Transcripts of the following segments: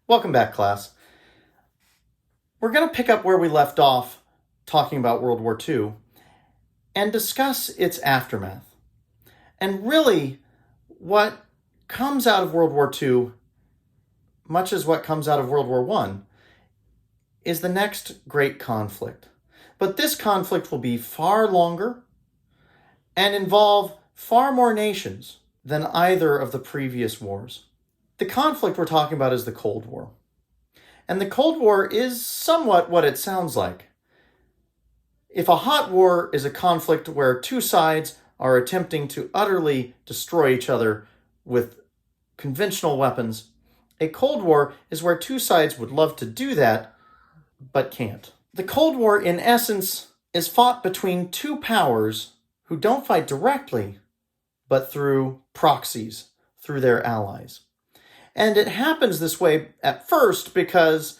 Welcome back, class. We're going to pick up where we left off talking about World War II and discuss its aftermath. And really, what comes out of World War II, much as what comes out of World War I, is the next great conflict. But this conflict will be far longer and involve far more nations than either of the previous wars. The conflict we're talking about is the Cold War. And the Cold War is somewhat what it sounds like. If a hot war is a conflict where two sides are attempting to utterly destroy each other with conventional weapons, a Cold War is where two sides would love to do that, but can't. The Cold War, in essence, is fought between two powers who don't fight directly, but through proxies, through their allies. And it happens this way at first because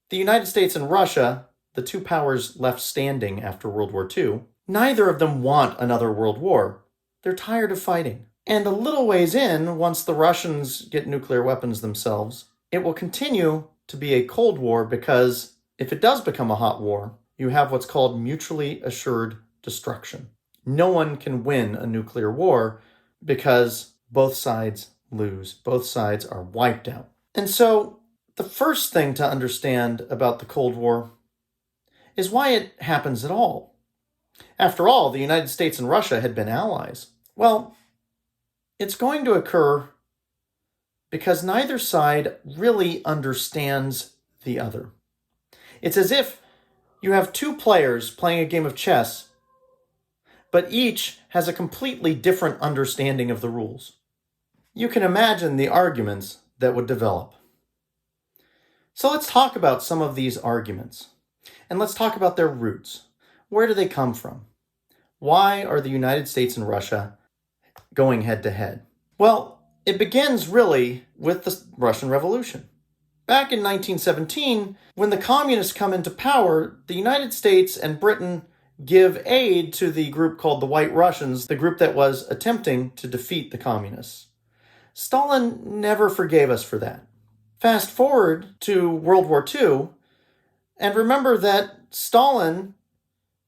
the United States and Russia, the two powers left standing after World War II, neither of them want another world war. They're tired of fighting. And a little ways in, once the Russians get nuclear weapons themselves, it will continue to be a Cold War because if it does become a hot war, you have what's called mutually assured destruction. No one can win a nuclear war because both sides lose. Both sides are wiped out. And so the first thing to understand about the Cold War is why it happens at all. After all, the United States and Russia had been allies. Well, it's going to occur because neither side really understands the other. It's as if you have two players playing a game of chess, but each has a completely different understanding of the rules. You can imagine the arguments that would develop. So let's talk about some of these arguments. And let's talk about their roots. Where do they come from? Why are the United States and Russia going head to head? Well, it begins really with the Russian Revolution. Back in 1917, when the communists come into power, the United States and Britain give aid to the group called the White Russians, the group that was attempting to defeat the communists. Stalin never forgave us for that. Fast forward to World War II, and remember that Stalin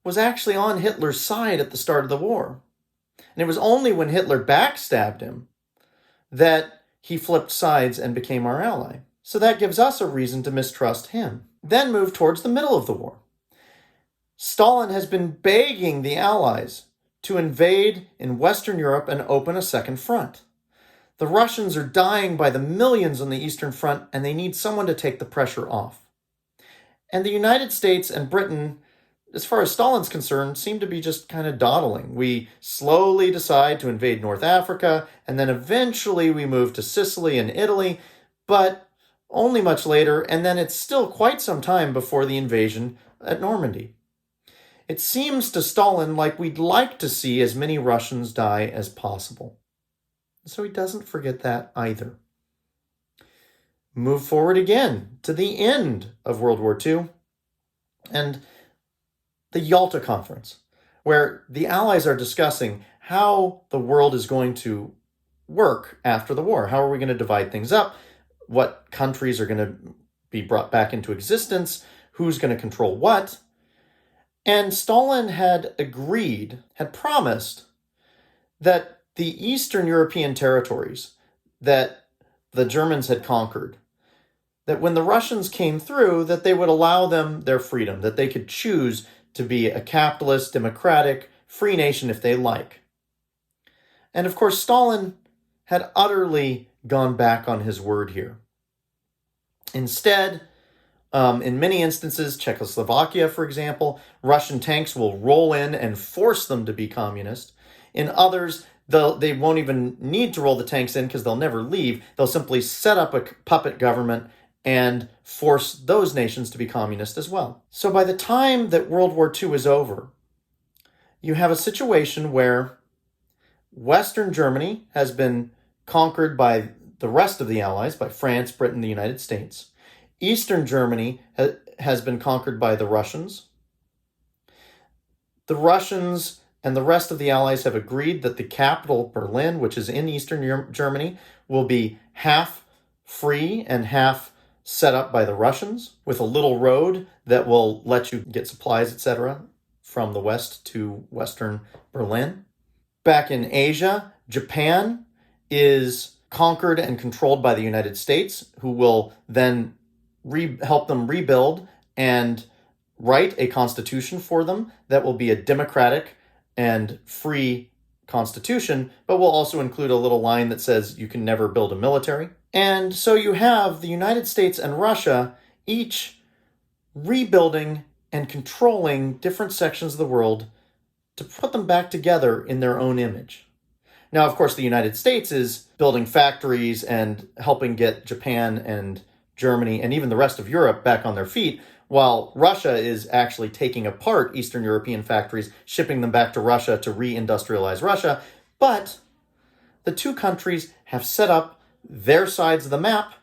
was actually on Hitler's side at the start of the war. And it was only when Hitler backstabbed him that he flipped sides and became our ally. So that gives us a reason to mistrust him. Then move towards the middle of the war. Stalin has been begging the Allies to invade in Western Europe and open a second front. The Russians are dying by the millions on the Eastern Front, and they need someone to take the pressure off. And the United States and Britain, as far as Stalin's concerned, seem to be just kind of dawdling. We slowly decide to invade North Africa, and then eventually we move to Sicily and Italy, but only much later, and then it's still quite some time before the invasion at Normandy. It seems to Stalin like we'd like to see as many Russians die as possible. So he doesn't forget that either. Move forward again to the end of World War II and the Yalta Conference, where the Allies are discussing how the world is going to work after the war. How are we going to divide things up? What countries are going to be brought back into existence? Who's going to control what? And Stalin had promised that the Eastern European territories that the Germans had conquered, that when the Russians came through, that they would allow them their freedom, that they could choose to be a capitalist, democratic, free nation if they like. And of course, Stalin had utterly gone back on his word here. Instead, in many instances, Czechoslovakia, for example, Russian tanks will roll in and force them to be communist. In others, they won't even need to roll the tanks in because they'll never leave. They'll simply set up a puppet government and force those nations to be communist as well. So by the time that World War II is over, you have a situation where Western Germany has been conquered by the rest of the Allies, by France, Britain, the United States. Eastern Germany has been conquered by the Russians. The Russians and the rest of the Allies have agreed that the capital, Berlin, which is in Eastern Germany, will be half free and half set up by the Russians with a little road that will let you get supplies, etc., from the west to western Berlin. Back in Asia, Japan is conquered and controlled by the United States, who will then help them rebuild and write a constitution for them that will be a democratic and free constitution, but will also include a little line that says you can never build a military. And so you have the United States and Russia each rebuilding and controlling different sections of the world to put them back together in their own image. Now, of course, the United States is building factories and helping get Japan and Germany and even the rest of Europe back on their feet, while Russia is actually taking apart Eastern European factories, shipping them back to Russia to re-industrialize Russia. But the two countries have set up their sides of the map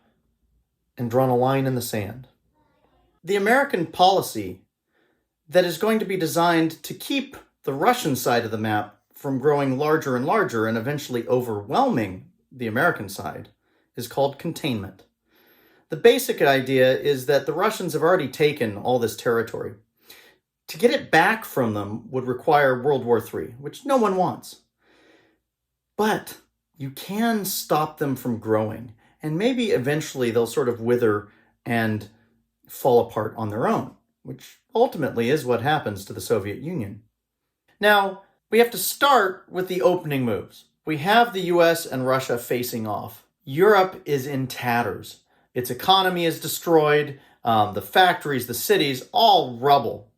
and drawn a line in the sand. The American policy that is going to be designed to keep the Russian side of the map from growing larger and larger and eventually overwhelming the American side is called containment. The basic idea is that the Russians have already taken all this territory. To get it back from them would require World War III, which no one wants. But you can stop them from growing, and maybe eventually they'll sort of wither and fall apart on their own, which ultimately is what happens to the Soviet Union. Now, we have to start with the opening moves. We have the US and Russia facing off. Europe is in tatters. Its economy is destroyed, the factories, the cities, all rubble.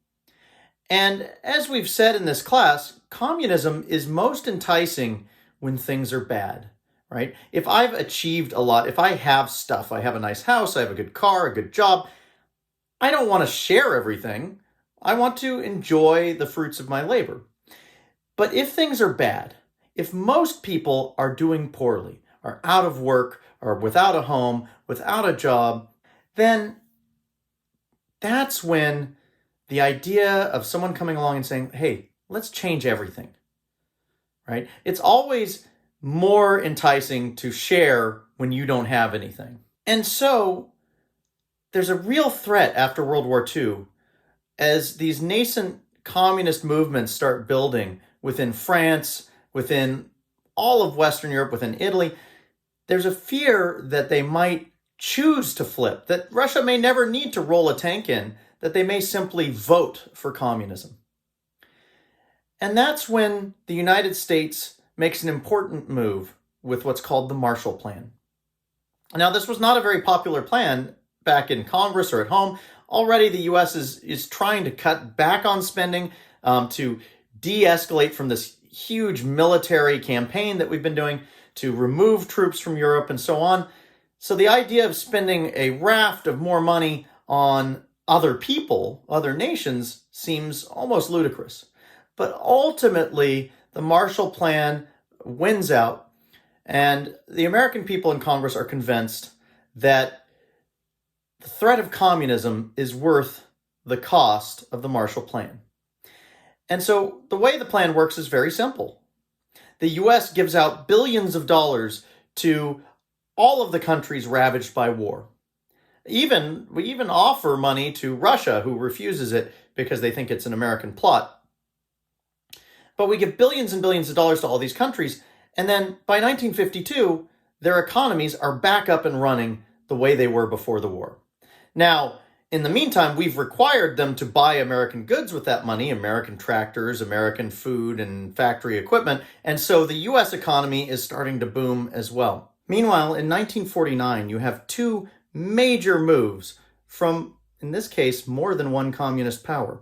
And as we've said in this class, communism is most enticing when things are bad, right? If I've achieved a lot, if I have stuff, I have a nice house, I have a good car, a good job, I don't want to share everything. I want to enjoy the fruits of my labor. But if things are bad, if most people are doing poorly, are out of work, or without a home, without a job, then that's when the idea of someone coming along and saying, hey, let's change everything, right? It's always more enticing to share when you don't have anything. And so there's a real threat after World War II as these nascent communist movements start building within France, within all of Western Europe, within Italy. There's a fear that they might choose to flip, that Russia may never need to roll a tank in, that they may simply vote for communism. And that's when the United States makes an important move with what's called the Marshall Plan. Now, this was not a very popular plan back in Congress or at home. Already the U.S. is trying to cut back on spending to de-escalate from this huge military campaign that we've been doing, to remove troops from Europe and so on. So the idea of spending a raft of more money on other people, other nations, seems almost ludicrous. But ultimately, the Marshall Plan wins out, and the American people in Congress are convinced that the threat of communism is worth the cost of the Marshall Plan. And so the way the plan works is very simple. The U.S. gives out billions of dollars to all of the countries ravaged by war. We even offer money to Russia, who refuses it because they think it's an American plot. But we give billions and billions of dollars to all these countries, and then by 1952, their economies are back up and running the way they were before the war. Now, in the meantime, we've required them to buy American goods with that money, American tractors, American food, and factory equipment, and so the U.S. economy is starting to boom as well. Meanwhile, in 1949, you have two major moves from, in this case, more than one communist power.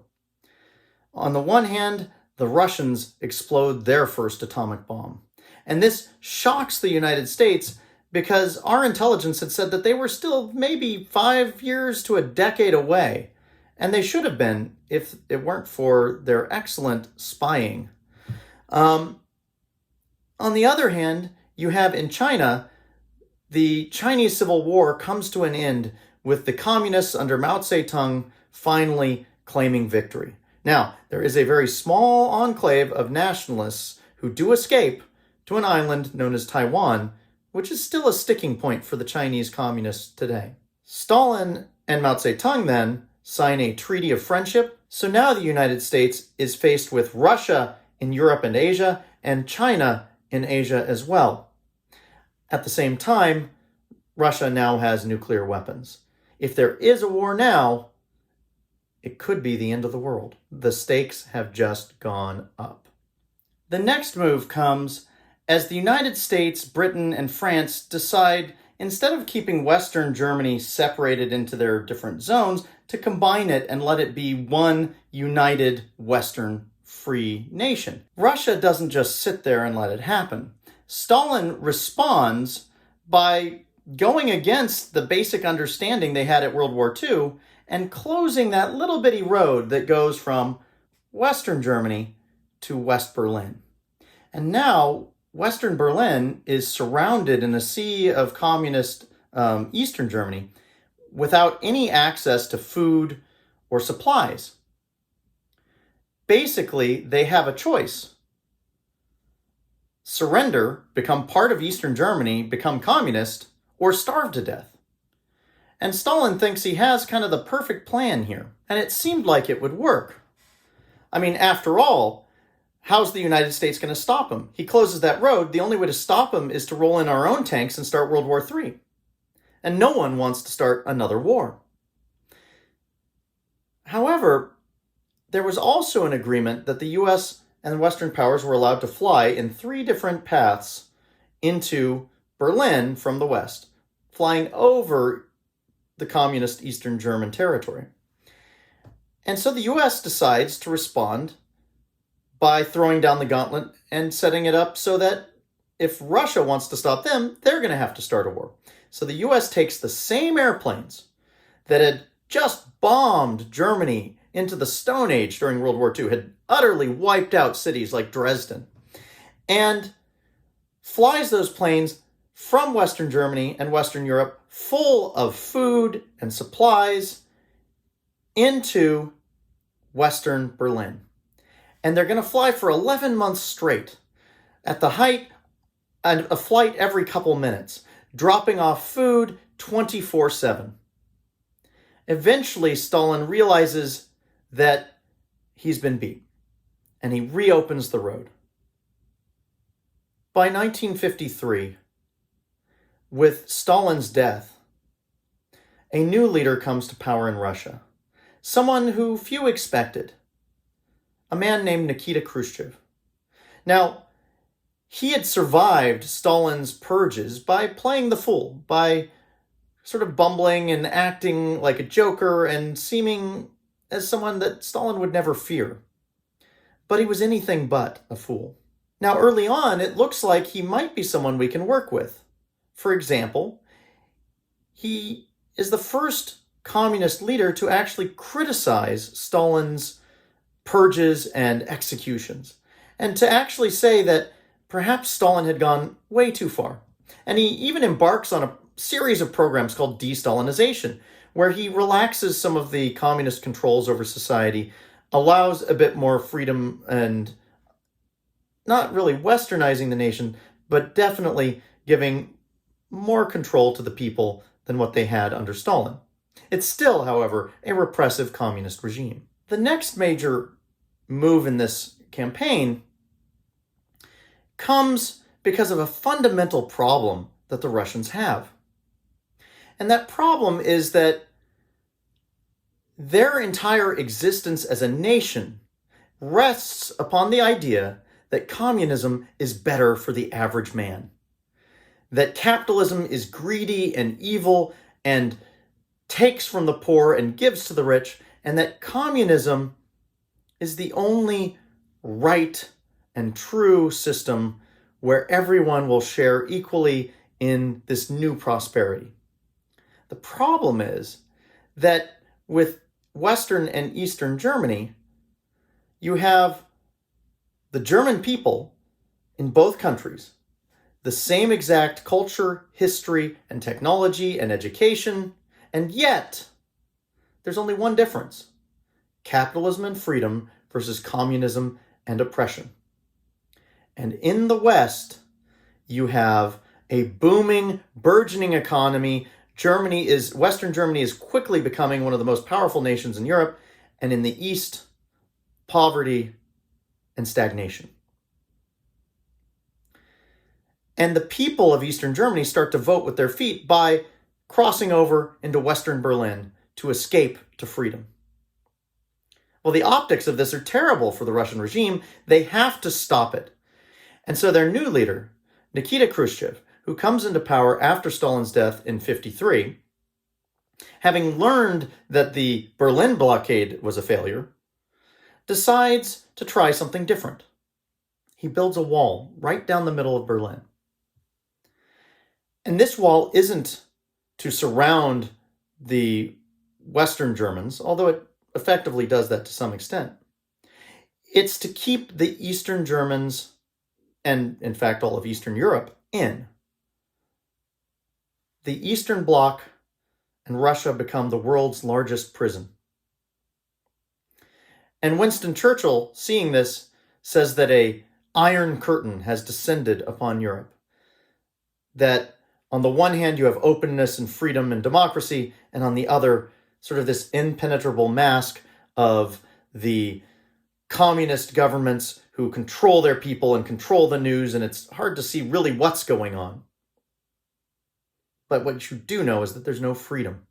On the one hand, the Russians explode their first atomic bomb. And this shocks the United States because our intelligence had said that they were still maybe 5 years to a decade away. And they should have been if it weren't for their excellent spying. On the other hand, you have in China, the Chinese Civil War comes to an end with the communists under Mao Zedong finally claiming victory. Now, there is a very small enclave of nationalists who do escape to an island known as Taiwan, which is still a sticking point for the Chinese communists today. Stalin and Mao Zedong then sign a treaty of friendship. So now the United States is faced with Russia in Europe and Asia, and China in Asia as well. At the same time, Russia now has nuclear weapons. If there is a war now, it could be the end of the world. The stakes have just gone up. The next move comes as the United States, Britain, and France decide, instead of keeping Western Germany separated into their different zones, to combine it and let it be one united Western free nation. Russia doesn't just sit there and let it happen. Stalin responds by going against the basic understanding they had at World War II and closing that little bitty road that goes from Western Germany to West Berlin. And now Western Berlin is surrounded in a sea of communist Eastern Germany without any access to food or supplies. Basically, they have a choice. Surrender, become part of Eastern Germany, become communist, or starve to death. And Stalin thinks he has kind of the perfect plan here. And it seemed like it would work. I mean, after all, how's the United States going to stop him? He closes that road. The only way to stop him is to roll in our own tanks and start World War III. And no one wants to start another war. However, there was also an agreement that the US and Western powers were allowed to fly in 3 different paths into Berlin from the West, flying over the communist Eastern German territory. And so the US decides to respond by throwing down the gauntlet and setting it up so that if Russia wants to stop them, they're going to have to start a war. So the US takes the same airplanes that had just bombed Germany into the Stone Age during World War II, had utterly wiped out cities like Dresden, and flies those planes from Western Germany and Western Europe full of food and supplies into Western Berlin. And they're going to fly for 11 months straight, at the height, and a flight every couple minutes, dropping off food 24/7. Eventually, Stalin realizes that he's been beat, and he reopens the road. By 1953, with Stalin's death, a new leader comes to power in Russia, someone who few expected, a man named Nikita Khrushchev. Now, he had survived Stalin's purges by playing the fool, by sort of bumbling and acting like a joker and seeming as someone that Stalin would never fear. But he was anything but a fool. Now, early on, it looks like he might be someone we can work with. For example, he is the first communist leader to actually criticize Stalin's purges and executions, and to actually say that perhaps Stalin had gone way too far. And he even embarks on a series of programs called de-Stalinization, where he relaxes some of the communist controls over society, allows a bit more freedom, and not really westernizing the nation, but definitely giving more control to the people than what they had under Stalin. It's still, however, a repressive communist regime. The next major move in this campaign comes because of a fundamental problem that the Russians have. And that problem is that their entire existence as a nation rests upon the idea that communism is better for the average man. That capitalism is greedy and evil and takes from the poor and gives to the rich, and that communism is the only right and true system where everyone will share equally in this new prosperity. The problem is that with Western and Eastern Germany, you have the German people in both countries, the same exact culture, history, and technology and education, and yet there's only one difference: capitalism and freedom versus communism and oppression. And in the West, you have a booming, burgeoning economy, Western Germany is quickly becoming one of the most powerful nations in Europe, and in the East, poverty and stagnation. And the people of Eastern Germany start to vote with their feet by crossing over into Western Berlin to escape to freedom. Well, the optics of this are terrible for the Russian regime. They have to stop it. And so their new leader, Nikita Khrushchev, who comes into power after Stalin's death in 1953, having learned that the Berlin blockade was a failure, decides to try something different. He builds a wall right down the middle of Berlin. And this wall isn't to surround the Western Germans, although it effectively does that to some extent. It's to keep the Eastern Germans, and in fact all of Eastern Europe, in. The Eastern Bloc and Russia become the world's largest prison. And Winston Churchill, seeing this, says that an iron curtain has descended upon Europe. That on the one hand, you have openness and freedom and democracy, and on the other, sort of this impenetrable mask of the communist governments who control their people and control the news, and it's hard to see really what's going on. But what you do know is that there's no freedom.